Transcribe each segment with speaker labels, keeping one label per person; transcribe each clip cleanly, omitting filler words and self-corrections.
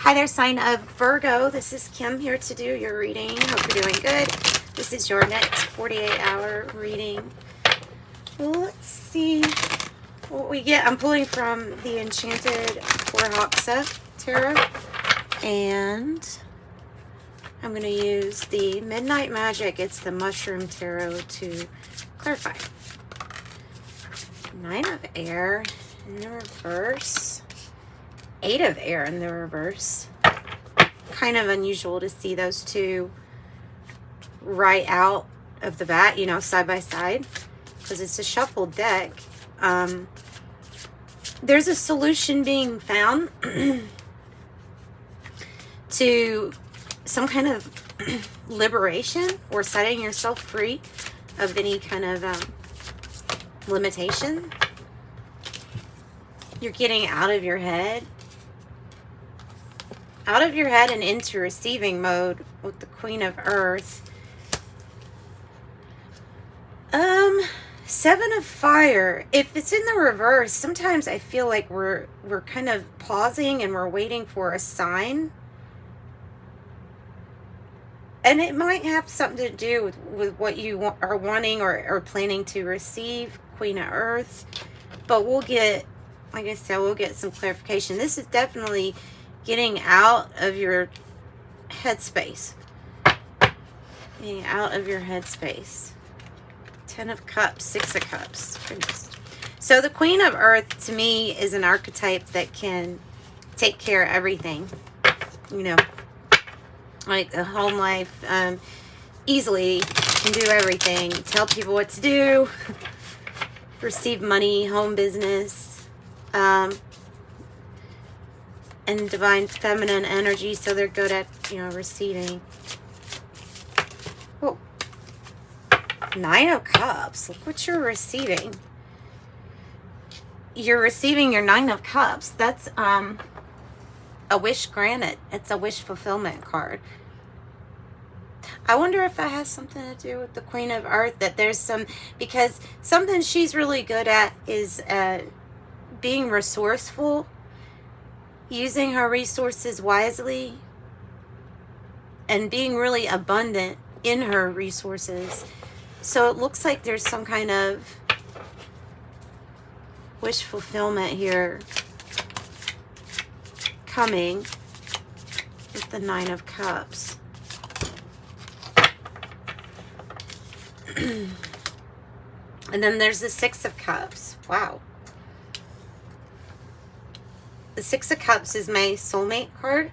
Speaker 1: Hi there, sign of Virgo. This is Kim here to do your reading. Hope you're doing good. This is your next 48-hour reading. Well, let's see what we get. I'm pulling from the Enchanted Hoxa Tarot, and I'm going to use the Midnight Magic. It's the Mushroom Tarot to clarify. Nine of Air in the reverse. Eight of Air in the reverse. Kind of unusual to see those two right out of the bat, you know, side by side, because it's a shuffled deck. There's a solution being found to some kind of liberation or setting yourself free of any kind of limitation. You're getting out of your head. Out of your head and into receiving mode with the Queen of Earth. Seven of Fire. If it's in the reverse, sometimes I feel like we're kind of pausing and we're waiting for a sign. And it might have something to do with what you are wanting or planning to receive, Queen of Earth. But we'll get, like I said, we'll get some clarification. This is definitely getting out of your headspace. Getting out of your headspace. Ten of Cups, Six of Cups. Goodness. So the Queen of Earth, to me, is an archetype that can take care of everything. You know, like a home life, easily can do everything. Tell people what to do. Receive money, home business. And divine feminine energy, so they're good at, you know, receiving. Oh, Nine of Cups. Look what you're receiving. You're receiving your Nine of Cups. That's a wish granted. It's a wish fulfillment card. I wonder if that has something to do with the Queen of Earth, that there's some, because something she's really good at is being resourceful, using her resources wisely, and being really abundant in her resources. So it looks like there's some kind of wish fulfillment here coming with the Nine of Cups. And then there's the Six of Cups. Wow. The Six of Cups is my soulmate card,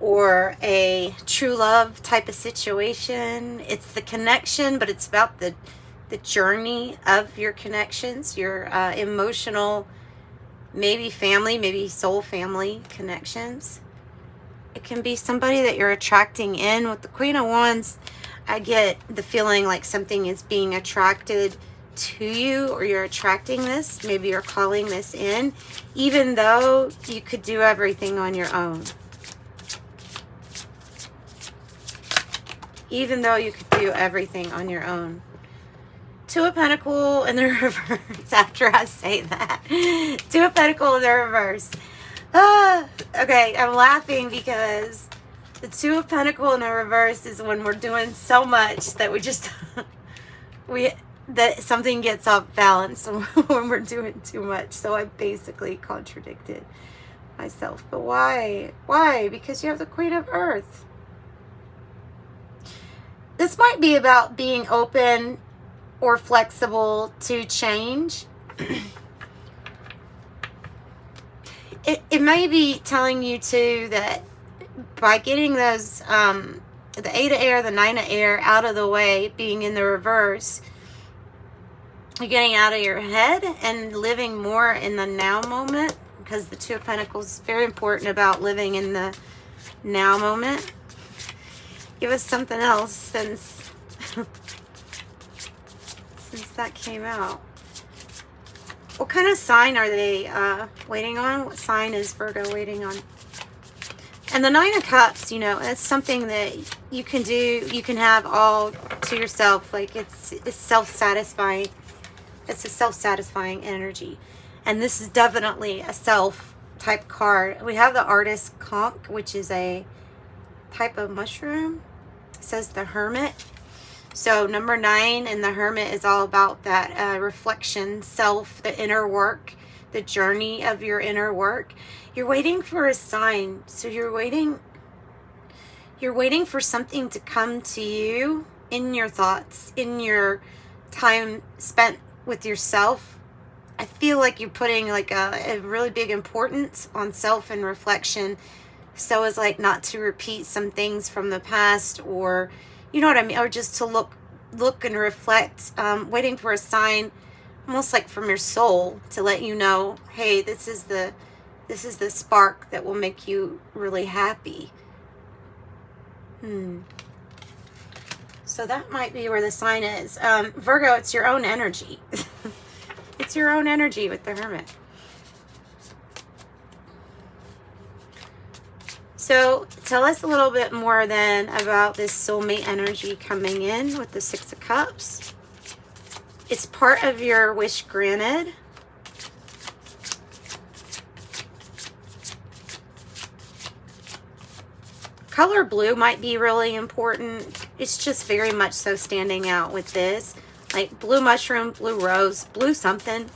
Speaker 1: or a true love type of situation. It's the connection, but it's about the journey of your connections, your emotional, maybe family, maybe soul family connections. It can be somebody that you're attracting in. With the Queen of Wands, I get the feeling like something is being attracted to you, or you're attracting this. Maybe you're calling this in, even though you could do everything on your own. Even though you could do everything on your own. Two of Pentacles in the reverse. After I say that, Two of Pentacles in the reverse. Okay, I'm laughing because the Two of Pentacles in the reverse is when we're doing so much that we just that something gets off balance when we're doing too much. So I basically contradicted myself. But why? Why? Because you have the Queen of Earth. This might be about being open or flexible to change. It may be telling you too that by getting those the Eight of Air, the Nine of Air out of the way, being in the reverse, you're getting out of your head and living more in the now moment, because the Two of Pentacles is very important about living in the now moment. Give us something else since that came out. What kind of sign are they waiting on? What sign is Virgo waiting on? And the Nine of Cups, you know, it's something that you can do, you can have all to yourself. Like it's self-satisfying. It's a self-satisfying energy. And this is definitely a self type card. We have the artist conch, which is a type of mushroom. It says the hermit. So number 9 and the hermit is all about that reflection, self, the inner work, the journey of your inner work. You're waiting for a sign. So you're waiting for something to come to you in your thoughts, in your time spent with yourself. I feel like you're putting like a really big importance on self and reflection, so as like not to repeat some things from the past, or you know what I mean, or just to look and reflect, waiting for a sign, almost like from your soul, to let you know, hey, this is the spark that will make you really happy. So that might be where the sign is. Virgo, it's your own energy. It's your own energy with the hermit. So tell us a little bit more then about this soulmate energy coming in with the 6 of Cups. It's part of your wish granted. Color blue might be really important. It's just very much so standing out with this. Like blue mushroom, blue rose, blue something.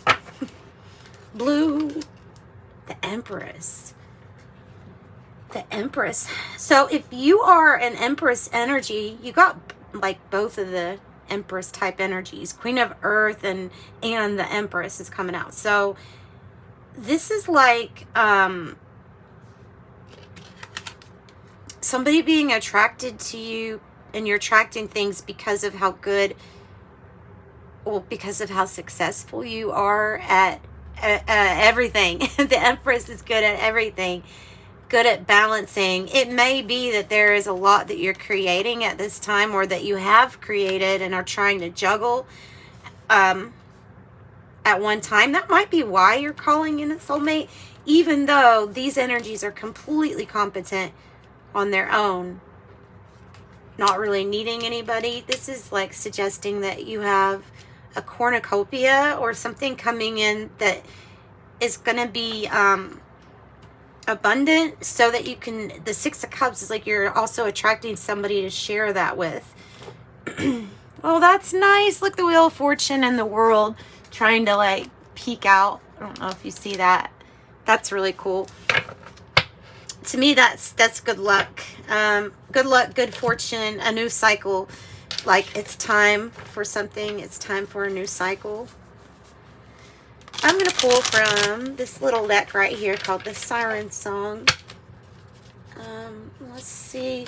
Speaker 1: Blue, the Empress. The Empress. So if you are an Empress energy, you got like both of the Empress type energies. Queen of Earth and the Empress is coming out. So this is like somebody being attracted to you, and you're attracting things because of how good, well, because of how successful you are at everything. The Empress is good at everything, good at balancing. It may be that there is a lot that you're creating at this time, or that you have created and are trying to juggle at one time. That might be why you're calling in a soulmate, even though these energies are completely competent on their own, not really needing anybody. This is like suggesting that you have a cornucopia or something coming in that is going to be abundant, so that you can, the 6 of Cups is like you're also attracting somebody to share that with. Well, that's nice. Look, the Wheel of Fortune and the World trying to like peek out. I don't know if you see that. That's really cool. To me, that's good luck. Good luck, good fortune, a new cycle. Like it's time for something. It's time for a new cycle. I'm going to pull from this little deck right here called the Siren Song. Let's see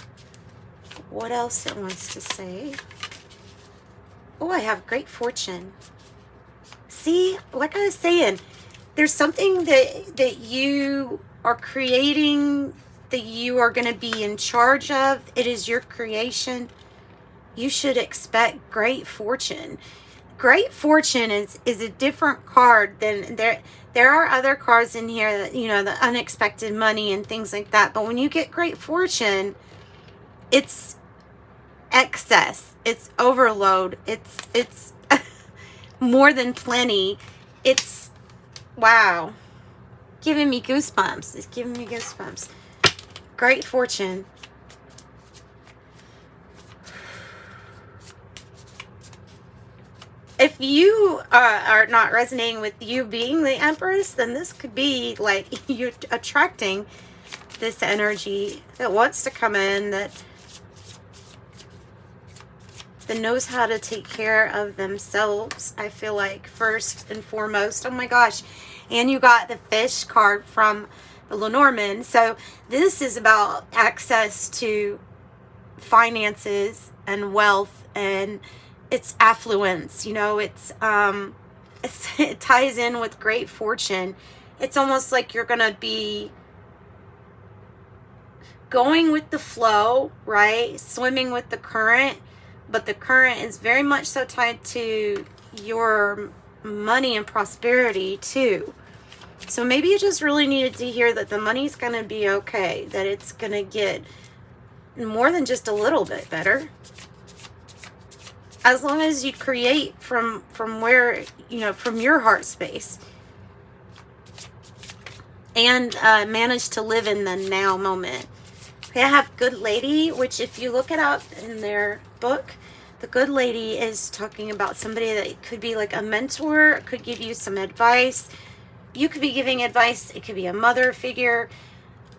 Speaker 1: what else it wants to say. Oh, I have great fortune. See, like I was saying, there's something that you are creating, that you are going to be in charge of. It is your creation. You should expect great fortune. Great fortune is a different card than there are other cards in here that, you know, the unexpected money and things like that. But when you get great fortune, it's excess, it's overload, it's more than plenty. It's wow. Giving me goosebumps. It's giving me goosebumps. Great fortune. If you are not resonating with you being the Empress, then this could be like you attracting this energy that wants to come in, that knows how to take care of themselves, I feel like, first and foremost. Oh my gosh. And you got the Fish card from the Lenormand. So this is about access to finances and wealth, and it's affluence. You know, it ties in with great fortune. It's almost like you're going to be going with the flow, right? Swimming with the current, but the current is very much so tied to your money and prosperity too. So maybe you just really needed to hear that the money's going to be okay, that it's going to get more than just a little bit better. As long as you create from where, you know, from your heart space. and manage to live in the now moment. Okay, I have good lady, which if you look it up in their book, the good lady is talking about somebody that could be like a mentor, could give you some advice. You could be giving advice. It could be a mother figure.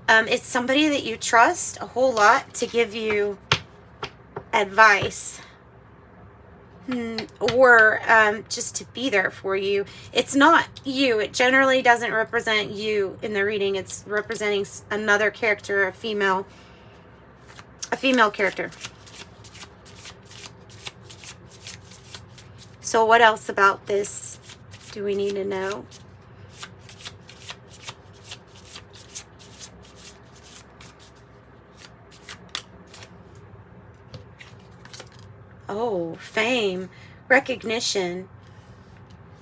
Speaker 1: It's somebody that you trust a whole lot to give you advice. Or just to be there for you. It's not you. It generally doesn't represent you in the reading. It's representing another character, a female character. So what else about this do we need to know? Oh, fame, recognition.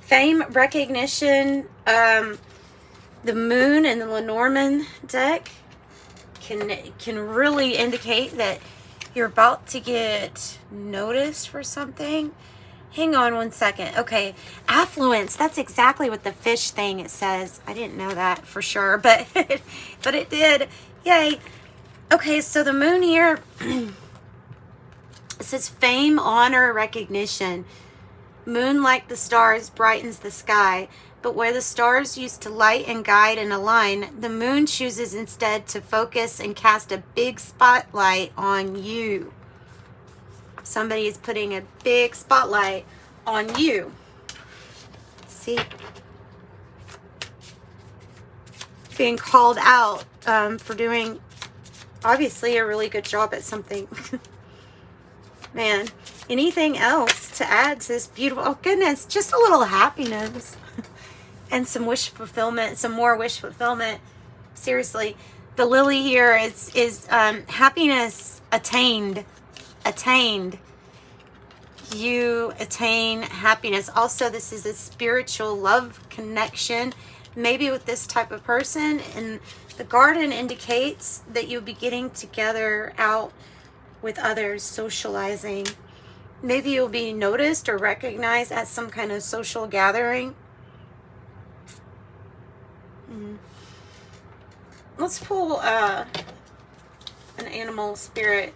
Speaker 1: Fame, recognition, the moon and the Lenormand deck can really indicate that you're about to get noticed for something. Hang on one second. Okay, affluence. That's exactly what the fish thing it says. I didn't know that for sure, but but it did. Yay. Okay, so the moon here, it says fame, honor, recognition. Moon, like the stars, brightens the sky. But where the stars used to light and guide and align, the moon chooses instead to focus and cast a big spotlight on you. Somebody is putting a big spotlight on you. See? Being called out for doing, obviously, a really good job at something. Man, anything else to add to this beautiful, oh goodness, just a little happiness. And some wish fulfillment, some more wish fulfillment. Seriously, the lily here is happiness attained. You attain happiness. Also, this is a spiritual love connection, maybe with this type of person. And the garden indicates that you'll be getting together out with others, socializing. Maybe you'll be noticed or recognized at some kind of social gathering. Let's pull an animal spirit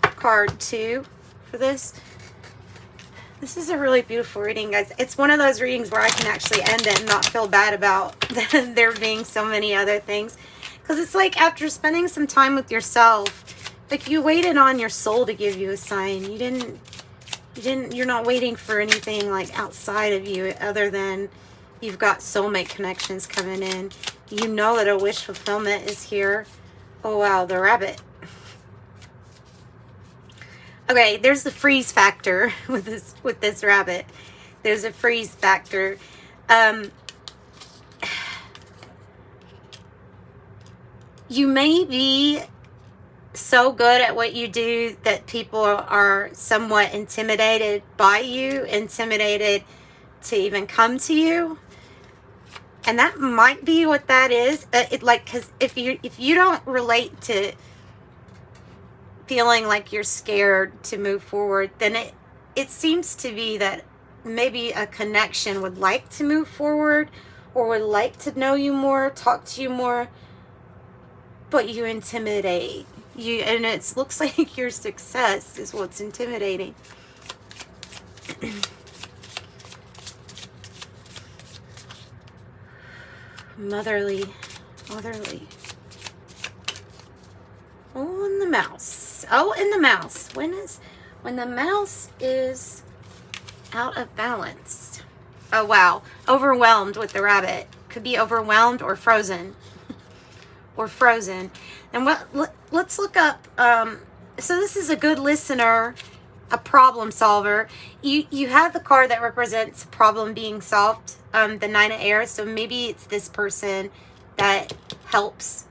Speaker 1: card too for this. This is a really beautiful reading, guys. It's one of those readings where I can actually end it and not feel bad about there being so many other things. Because it's like after spending some time with yourself, like you waited on your soul to give you a sign. You're not waiting for anything like outside of you other than you've got soulmate connections coming in. You know that a wish fulfillment is here. Oh wow, the rabbit. Okay, there's the freeze factor with this rabbit. There's a freeze factor. You may be so good at what you do that people are somewhat intimidated by you, intimidated to even come to you. And that might be what that is. Because if you don't relate to feeling like you're scared to move forward, then it seems to be that maybe a connection would like to move forward or would like to know you more, talk to you more, but you intimidate you, and it looks like your success is what's intimidating. Motherly. Oh, and the mouse. Oh, and the mouse. When the mouse is out of balance. Oh, wow. Overwhelmed with the rabbit. Could be overwhelmed or frozen. And let's look up. So this is a good listener, a problem solver. You have the card that represents a problem being solved, the Nine of Air. So maybe it's this person that helps.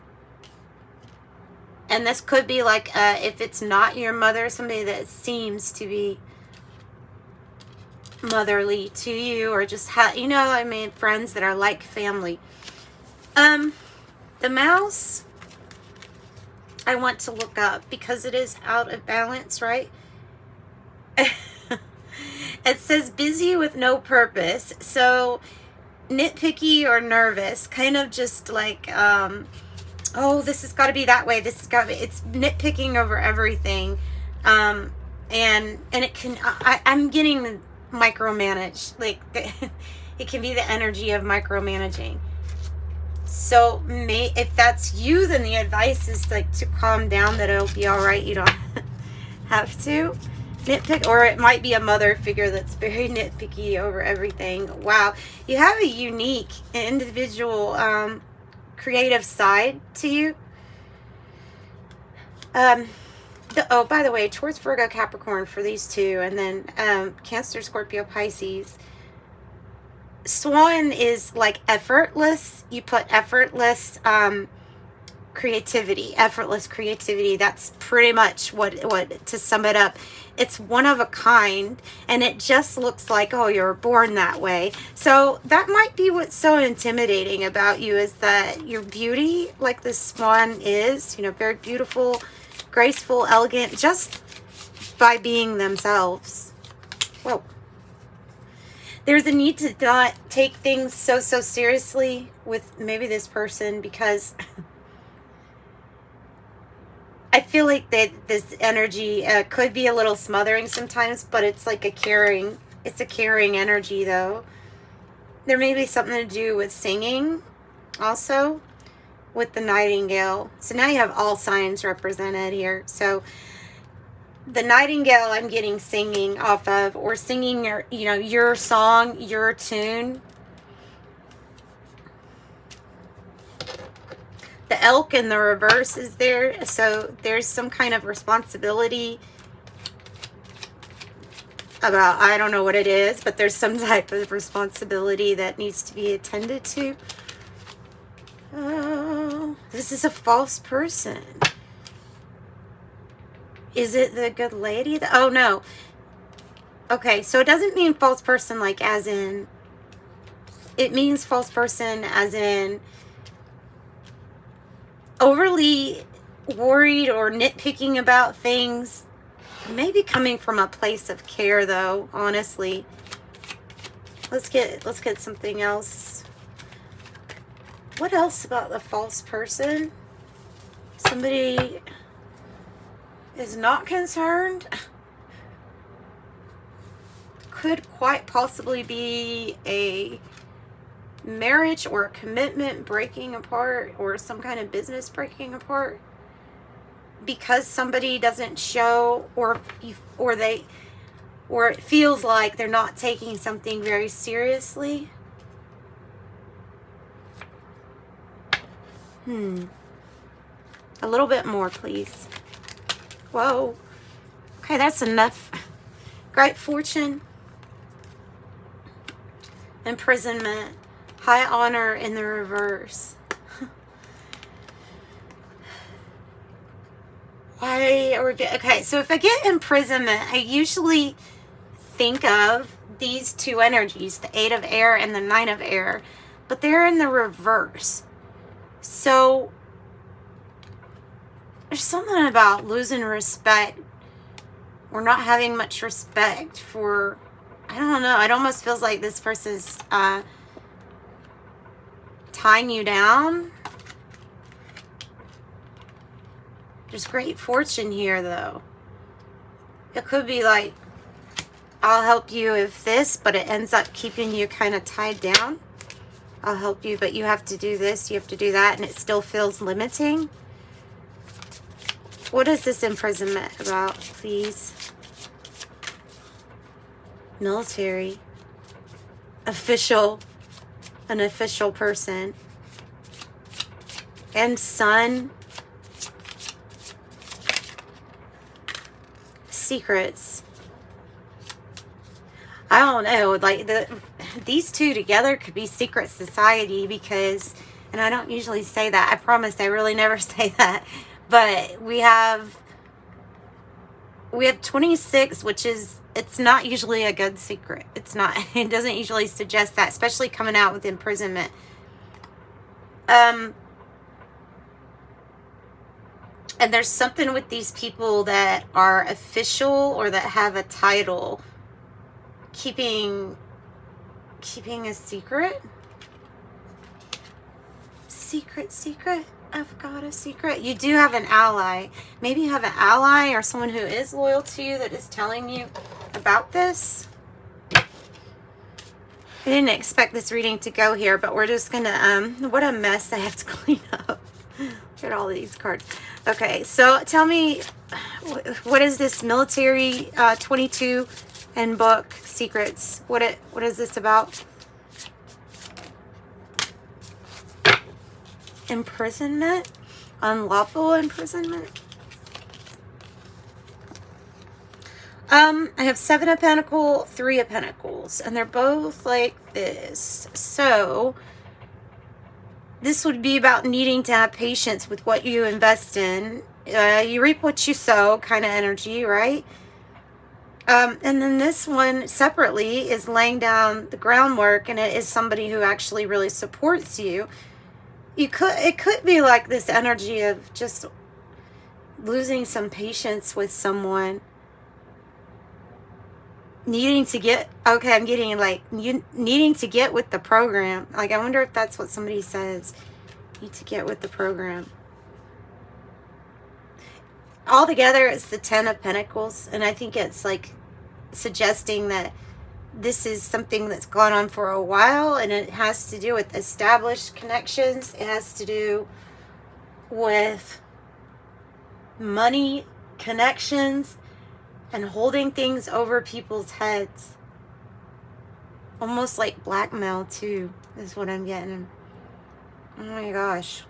Speaker 1: And this could be like, if it's not your mother, somebody that seems to be motherly to you, or just friends that are like family. The mouse, I want to look up because it is out of balance, right? It says busy with no purpose. So nitpicky or nervous, kind of just like, oh, this has got to be that way. This has got to be, it's nitpicking over everything. And it can, I'm getting micromanaged. Like, it can be the energy of micromanaging. So if that's you, then the advice is like to calm down, that it'll be all right. You don't have to nitpick. Or it might be a mother figure that's very nitpicky over everything. Wow. You have a unique, individual, creative side to you. Oh, by the way, Taurus, Virgo, Capricorn for these two, and then Cancer, Scorpio, Pisces. Swan is like effortless. You put effortless creativity, effortless creativity. That's pretty much what, to sum it up. It's one of a kind, and it just looks like, oh, you're born that way. So that might be what's so intimidating about you, is that your beauty, like the swan is, you know, very beautiful, graceful, elegant, just by being themselves. Whoa. There's a need to not take things so seriously with maybe this person, because I feel like that this energy could be a little smothering sometimes, but it's like it's a caring energy though. There may be something to do with singing also, with the nightingale. So now you have all signs represented here. So the nightingale, I'm getting singing off of, or singing your song, your tune. The elk in the reverse is there, so there's some kind of responsibility about, I don't know what it is, but there's some type of responsibility that needs to be attended to. Oh, this is a false person. Is it the good lady? Oh, no. Okay, so it doesn't mean false person like as in... It means false person as in overly worried or nitpicking about things. Maybe coming from a place of care, though, honestly. Let's get something else. What else about the false person? Somebody is not concerned. Could quite possibly be a marriage or a commitment breaking apart, or some kind of business breaking apart because somebody doesn't show, or it feels like they're not taking something very seriously. A little bit more, please. Whoa. Okay, that's enough. Great fortune. Imprisonment. High honor in the reverse. Okay, so if I get imprisonment, I usually think of these two energies, the 8 of air and the 9 of air, but they're in the reverse. So there's something about losing respect, or not having much respect for, I don't know, it almost feels like this person's tying you down. There's great fortune here, though. It could be like, I'll help you with this, but it ends up keeping you kind of tied down. I'll help you, but you have to do this, you have to do that, and it still feels limiting. What is this imprisonment about, please? Military. Official. An official person. And sun. Secrets. I don't know, like these two together could be secret society, because, and I don't usually say that, I promise I really never say that, but we have 26, which is, it's not usually a good secret. It's not, it doesn't usually suggest that, especially coming out with imprisonment. And there's something with these people that are official or that have a title, keeping a secret. secret. I've got a secret. You do have an ally. Maybe you have an ally or someone who is loyal to you that is telling you about this. I didn't expect this reading to go here, but we're just gonna, what a mess I have to clean up. Look at all these cards. Okay, so tell me, what is this military 22 and book secrets? What is this about? Imprisonment? Unlawful imprisonment? I have 7 of Pentacles, 3 of Pentacles, and they're both like this. So this would be about needing to have patience with what you invest in. You reap what you sow kind of energy, right? And then this one separately is laying down the groundwork, and it is somebody who actually really supports you. It could be like this energy of just losing some patience with someone. Needing to get, okay, I'm getting like, you needing to get with the program. Like, I wonder if that's what somebody says. Need to get with the program. Altogether, it's the 10 of Pentacles. And I think it's like suggesting that this is something that's gone on for a while. And it has to do with established connections. It has to do with money connections. And holding things over people's heads. Almost like blackmail, too, is what I'm getting. Oh my gosh.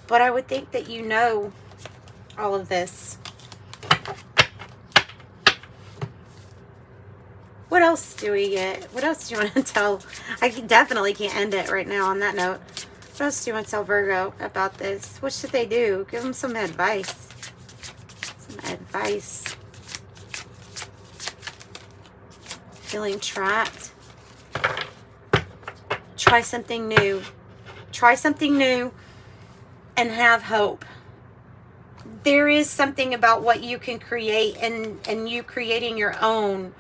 Speaker 1: But I would think that you know all of this. What else do we get? What else do you want to tell? I definitely can't end it right now on that note. What else do you want to tell Virgo about this? What should they do? Give them some advice. Advice. Feeling trapped. Try something new. Try something new and have hope. There is something about what you can create and you creating your own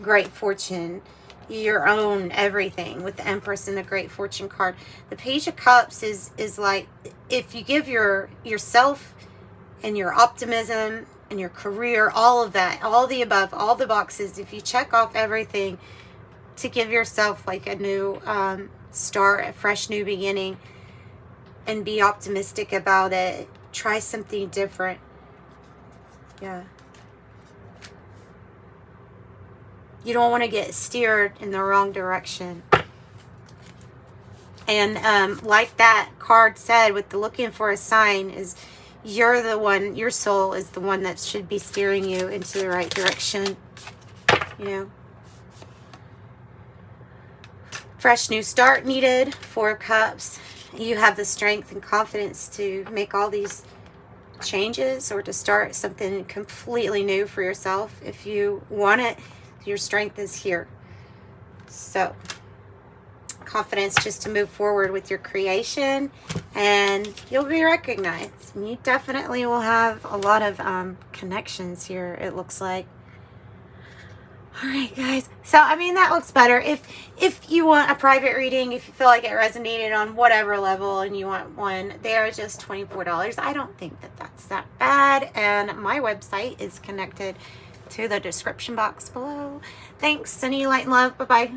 Speaker 1: great fortune, your own everything with the Empress and the Great Fortune card. The Page of Cups is like, if you give yourself and your optimism and your career, all of that, all the above, all the boxes, if you check off everything to give yourself like a new start, a fresh new beginning, and be optimistic about it, try something different. Yeah. You don't want to get steered in the wrong direction. And like that card said, with the looking for a sign, is you're the one, your soul is the one that should be steering you into the right direction. You know. Fresh new start needed. 4 of Cups. You have the strength and confidence to make all these changes or to start something completely new for yourself. If you want it, your strength is here. So confidence just to move forward with your creation, and you'll be recognized. You definitely will have a lot of connections here, it looks like. All right, guys. So, I mean, that looks better. If you want a private reading, if you feel like it resonated on whatever level and you want one, they are just $24. I don't think that that's that bad. And my website is connected to the description box below. Thanks, Sunny, light and love. Bye-bye.